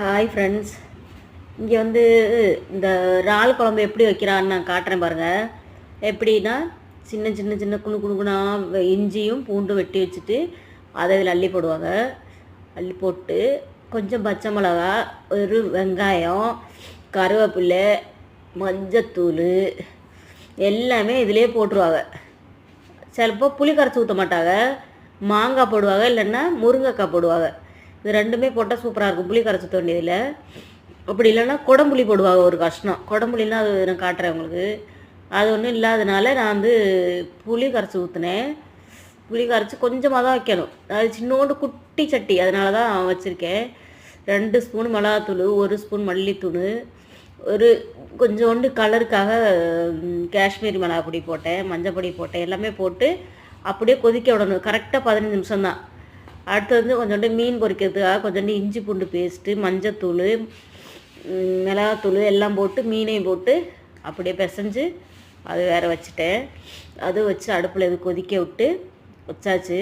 Hi friends. இங்கே வந்து இந்த இறால் குழம்பு எப்படி வைக்கிறான்னு நான் காட்டுறேன் பாருங்கள். எப்படின்னா சின்ன சின்ன சின்ன குணு குணுக்குனா இஞ்சியும் பூண்டும் வெட்டி வச்சுட்டு அதை இதில் அள்ளி போடுவாங்க. அள்ளி போட்டு கொஞ்சம் பச்சை மிளகா, ஒரு வெங்காயம், கருவேப்பிலை, மஞ்சத்தூள் எல்லாமே இதிலே போட்டுருவாங்க. சிலப்போ புளி கரைச்சி ஊற்ற மாட்டாங்க, மாங்காய் போடுவாங்க, இல்லைன்னா முருங்கைக்காய் போடுவாங்க. இது ரெண்டுமே போட்டால் சூப்பராக இருக்கும். புளி கரைச்சி ஊற்ற வேண்டியதில்லை. அப்படி இல்லைன்னா குடம்புளி போடுவாங்க ஒரு கஷ்டம். குடம்புளின்னா அது நான் காட்டுறேன் உங்களுக்கு. அது ஒன்றும் இல்லாதனால நான் வந்து புளி கரைச்சி ஊற்றினேன். புளி கரைச்சி கொஞ்சமாக தான் வைக்கணும். அது சின்னோண்டு குட்டி சட்டி, அதனால தான் வச்சுருக்கேன். 2 ஸ்பூன் மிளகாத்தூள், 1 ஸ்பூன் மல்லித்தூள், ஒரு கொஞ்சோண்டு கலருக்காக காஷ்மீரி மிளகா பொடி போட்டேன், மஞ்சள் பொடி போட்டேன். எல்லாமே போட்டு அப்படியே கொதிக்க விடணும். கரெக்டாக 15 நிமிஷம் தான். அடுத்து வந்து கொஞ்சோண்டு மீன் பொரிக்கிறதுக்காக கொஞ்சோண்டு இஞ்சி பூண்டு பேஸ்ட்டு, மஞ்சத்தூள், மிளகாத்தூள் எல்லாம் போட்டு மீனையும் போட்டு அப்படியே பிசைஞ்சு அது வேறு வச்சுட்டேன். அது வச்சு அடுப்பில் இது கொதிக்க விட்டு வச்சாச்சு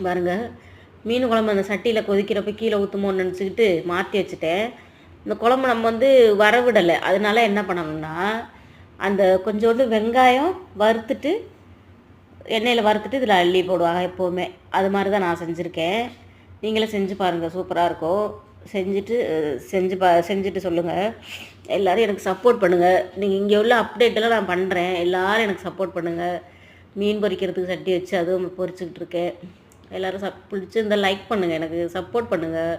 பாருங்கள். மீன் குழம்பு அந்த சட்டியில் கொதிக்கிறப்ப கீழே ஊற்றுமோன்னு நினச்சிக்கிட்டு மாற்றி வச்சுட்டேன். இந்த குழம்பு நம்ம வந்து வரவிடலை. அதனால என்ன பண்ணணும்னா, அந்த கொஞ்சோண்டு வெங்காயம் வறுத்துட்டு எண்ணெயில் வறுத்துட்டு இதில் அள்ளி போடுவாங்க எப்போவுமே. அது மாதிரி தான் நான் செஞ்சுருக்கேன். நீங்களே செஞ்சு பாருங்கள், சூப்பராக இருக்கும். செஞ்சுட்டு சொல்லுங்கள். எல்லோரும் எனக்கு சப்போர்ட் பண்ணுங்கள். நீங்கள் இங்கே உள்ள அப்டேட்டெல்லாம் நான் பண்ணுறேன். எல்லோரும் எனக்கு சப்போர்ட் பண்ணுங்கள். மீன் பொரிக்கிறதுக்கு சட்டி வச்சு அதுவும் பொரிச்சுக்கிட்டு இருக்கேன். எல்லோரும் பிடிச்சி இந்த லைக் பண்ணுங்கள், எனக்கு சப்போர்ட் பண்ணுங்கள்.